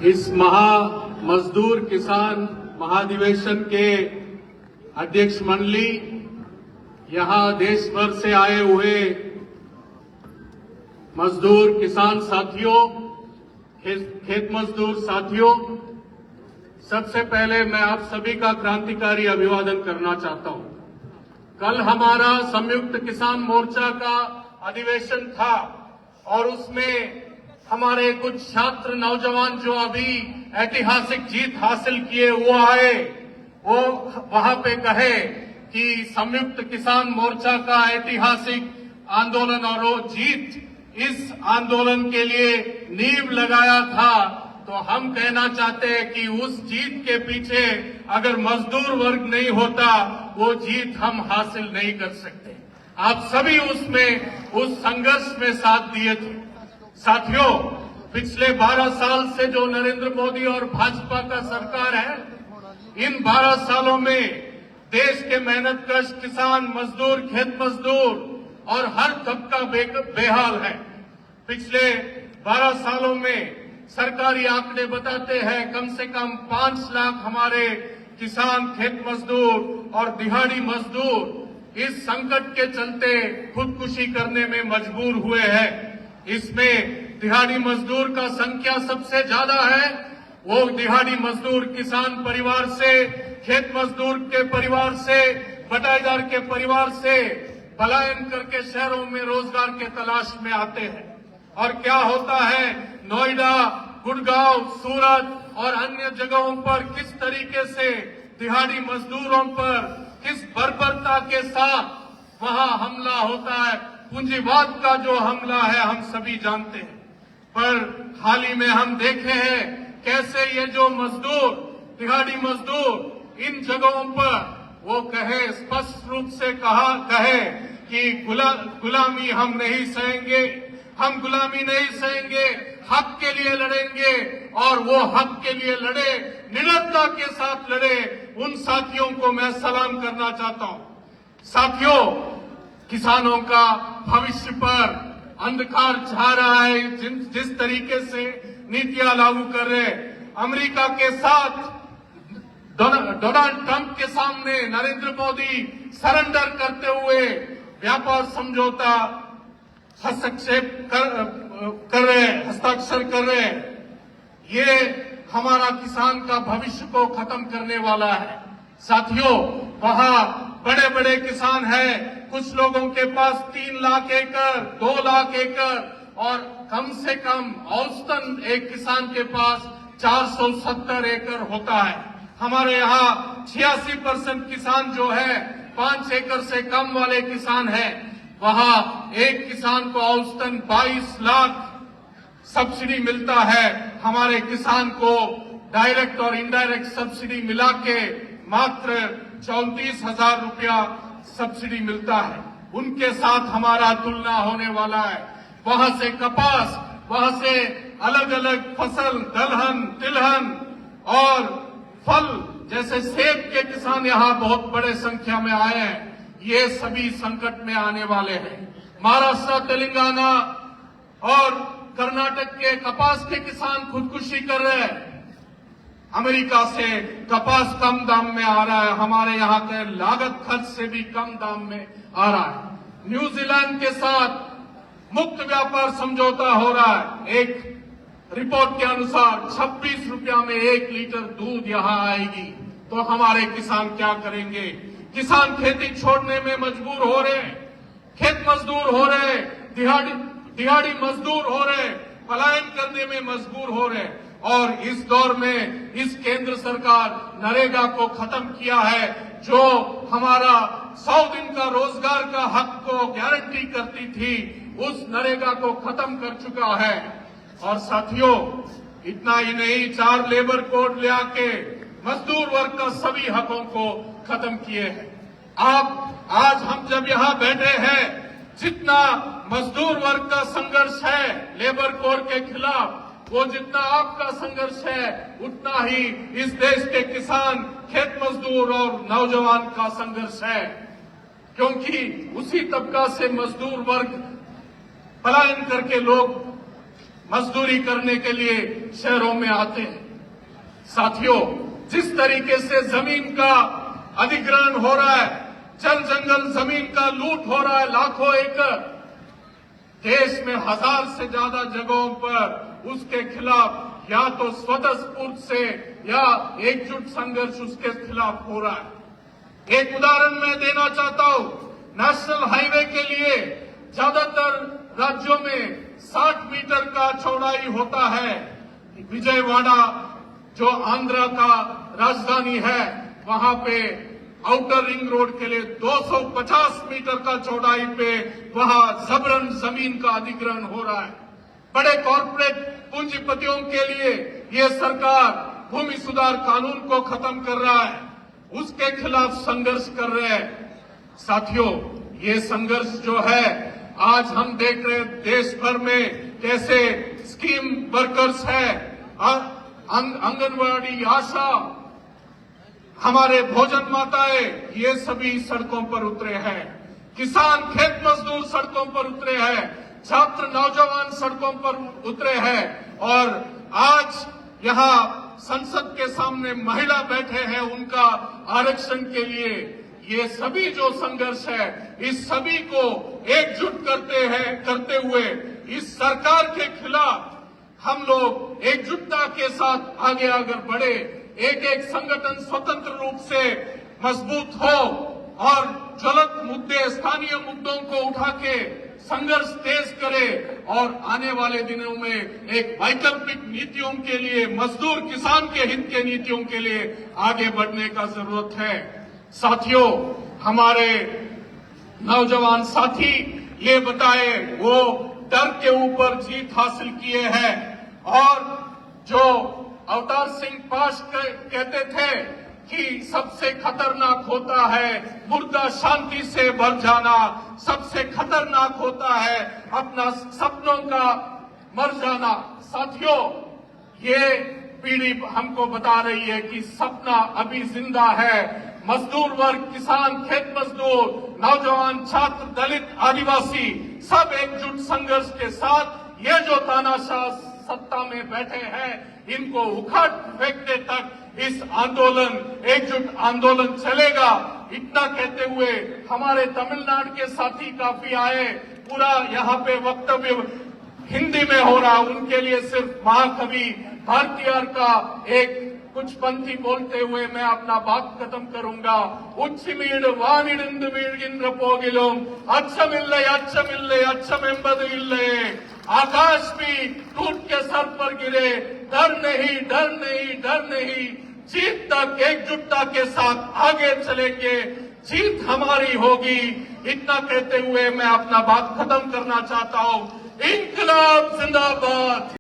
इस मजदूर किसान महाधिवेशन के अध्यक्ष मंडली, यहां देश भर से आए हुए मजदूर किसान साथियों, खेत मजदूर साथियों, सबसे पहले मैं आप सभी का क्रांतिकारी अभिवादन करना चाहता हूं। कल हमारा संयुक्त किसान मोर्चा का अधिवेशन था और उसमें हमारे कुछ छात्र नौजवान जो अभी ऐतिहासिक जीत हासिल किए वो आए, वो वहां पे कहे कि संयुक्त किसान मोर्चा का ऐतिहासिक आंदोलन और वो जीत इस आंदोलन के लिए नींव लगाया था। तो हम कहना चाहते हैं कि उस जीत के पीछे अगर मजदूर वर्ग नहीं होता, वो जीत हम हासिल नहीं कर सकते। आप सभी उसमें उस संघर्ष में साथ दिए थे। साथियों, पिछले 12 साल से जो नरेंद्र मोदी और भाजपा का सरकार है, इन 12 सालों में देश के मेहनतकश किसान मजदूर, खेत मजदूर और हर तबका बेहाल है। पिछले 12 सालों में सरकारी आंकड़े बताते हैं कम से कम 5 लाख हमारे किसान, खेत मजदूर और दिहाड़ी मजदूर इस संकट के चलते खुदकुशी करने में मजबूर हुए हैं। इसमें दिहाड़ी मजदूर का संख्या सबसे ज्यादा है। वो दिहाड़ी मजदूर किसान परिवार से, खेत मजदूर के परिवार से, बटाईदार के परिवार से पलायन करके शहरों में रोजगार के तलाश में आते हैं। और क्या होता है, नोएडा, गुड़गांव, सूरत और अन्य जगहों पर किस तरीके से दिहाड़ी मजदूरों पर किस बर्बरता के साथ वहां हमला होता है, पूंजीवाद का जो हमला है हम सभी जानते हैं। पर हाल ही में हम देखे हैं कैसे ये जो मजदूर, दिहाड़ी मजदूर इन जगहों पर वो कहे, स्पष्ट रूप से कहे कि गुलामी हम नहीं सहेंगे, हम गुलामी नहीं सहेंगे, हक के लिए लड़ेंगे। और वो हक के लिए लड़े, निडरता के साथ लड़े, उन साथियों को मैं सलाम करना चाहता हूं। साथियों, किसानों का भविष्य पर अंधकार छा रहा है। जिस तरीके से नीतियां लागू कर रहे, अमेरिका के साथ डोनाल्ड ट्रंप के सामने नरेंद्र मोदी सरेंडर करते हुए व्यापार समझौता हस्ताक्षर कर रहे हैं। ये हमारा किसान का भविष्य को खत्म करने वाला है। साथियों, वहां बड़े बड़े किसान हैं, कुछ लोगों के पास 3 लाख एकड़, 2 लाख एकड़ और कम से कम औसतन एक किसान के पास 470 एकड़ होता है। हमारे यहाँ 86% किसान जो है 5 एकड़ से कम वाले किसान हैं। वहां एक किसान को औसतन 22 लाख सब्सिडी मिलता है। हमारे किसान को डायरेक्ट और इनडायरेक्ट सब्सिडी मिला के मात्र 34,000 रुपया सब्सिडी मिलता है। उनके साथ हमारा तुलना होने वाला है। वहां से कपास, वहां से अलग अलग फसल, दलहन, तिलहन और फल जैसे सेब के किसान यहां बहुत बड़े संख्या में आए हैं। ये सभी संकट में आने वाले हैं। महाराष्ट्र, तेलंगाना और कर्नाटक के कपास के किसान खुदकुशी कर रहे हैं। अमेरिका से कपास कम दाम में आ रहा है, हमारे यहाँ के लागत खर्च से भी कम दाम में आ रहा है। न्यूजीलैंड के साथ मुक्त व्यापार समझौता हो रहा है। एक रिपोर्ट के अनुसार 26 रुपया में 1 लीटर दूध यहाँ आएगी। तो हमारे किसान क्या करेंगे? किसान खेती छोड़ने में मजबूर हो रहे हैं, खेत मजदूर हो रहे हैं, दिहाड़ी मजदूर हो रहे हैं, पलायन करने में मजबूर हो रहे हैं। और इस दौर में इस केंद्र सरकार नरेगा को खत्म किया है, जो हमारा 100 दिन का रोजगार का हक को गारंटी करती थी, उस नरेगा को खत्म कर चुका है। और साथियों, इतना ही नहीं, 4 लेबर कोड ले आके मजदूर वर्ग का सभी हकों को खत्म किए हैं। आज हम जब यहाँ बैठे हैं, जितना मजदूर वर्ग का संघर्ष है लेबर कोड के खिलाफ, वो जितना आपका संघर्ष है उतना ही इस देश के किसान, खेत मजदूर और नौजवान का संघर्ष है। क्योंकि उसी तबका से मजदूर वर्ग पलायन करके लोग मजदूरी करने के लिए शहरों में आते हैं। साथियों, जिस तरीके से जमीन का अधिग्रहण हो रहा है, जल जंगल जमीन का लूट हो रहा है, लाखों एकड़, देश में 1000 से ज्यादा जगहों पर उसके खिलाफ या तो स्वतः स्फूर्त से या एकजुट संघर्ष उसके खिलाफ हो रहा है। एक उदाहरण मैं देना चाहता हूं। नेशनल हाईवे के लिए ज्यादातर राज्यों में 60 मीटर का चौड़ाई होता है। विजयवाड़ा जो आंध्र का राजधानी है, वहां पे आउटर रिंग रोड के लिए 250 मीटर का चौड़ाई पे वहां जबरन जमीन का अधिग्रहण हो रहा है। बड़े कॉर्पोरेट पूंजीपतियों के लिए ये सरकार भूमि सुधार कानून को खत्म कर रहा है, उसके खिलाफ संघर्ष कर रहे हैं। साथियों, ये संघर्ष जो है आज हम देख रहे हैं देश भर में कैसे स्कीम वर्कर्स है, आंगनवाड़ी आशा, हमारे भोजन माताएं, ये सभी सड़कों पर उतरे हैं। किसान खेत मजदूर सड़कों पर उतरे हैं, छात्र नौजवान सड़कों पर उतरे हैं और आज यहाँ संसद के सामने महिला बैठे हैं उनका आरक्षण के लिए। ये सभी जो संघर्ष है, इस सभी को एकजुट करते हुए इस सरकार के खिलाफ हम लोग एकजुटता के साथ आगे अगर बढ़े, एक एक संगठन स्वतंत्र रूप से मजबूत हो और ज्वलंत मुद्दे, स्थानीय मुद्दों को उठा के संघर्ष तेज करे और आने वाले दिनों में एक वैकल्पिक नीतियों के लिए, मजदूर किसान के हित के नीतियों के लिए आगे बढ़ने का जरूरत है। साथियों, हमारे नौजवान साथी ये बताए वो डर के ऊपर जीत हासिल किए हैं और जो अवतार सिंह पाश कहते थे कि सबसे खतरनाक होता है मुर्दा शांति से भर जाना, सबसे खतरनाक होता है अपना सपनों का मर जाना। साथियों, ये पीढ़ी हमको बता रही है कि सपना अभी जिंदा है। मजदूर वर्ग, किसान, खेत मजदूर, नौजवान, छात्र, दलित, आदिवासी सब एकजुट संघर्ष के साथ ये जो तानाशाह सत्ता में बैठे हैं इनको उखाड़ फेंकने तक इस आंदोलन, एकजुट आंदोलन चलेगा। इतना कहते हुए हमारे तमिलनाडु के साथी काफी आए, पूरा यहाँ पे वक्तव्य हिंदी में हो रहा, उनके लिए सिर्फ महाकवि भारतीयर का एक कुछ पंक्ति बोलते हुए मैं अपना बात खत्म करूंगा। उच्चिमीड वानिडिंद मीड्गिंद्र पोगिलों अच्छमिल्ले अच्छमिल्ले अच्छम एंबद इल्ले, आकाश भी टूट के सर पर गिरे, डर नहीं डर नहीं डर नहीं, जीत तक एकजुटता के साथ आगे चलेंगे, जीत हमारी होगी। इतना कहते हुए मैं अपना बात खत्म करना चाहता हूं। इंकलाब जिंदाबाद।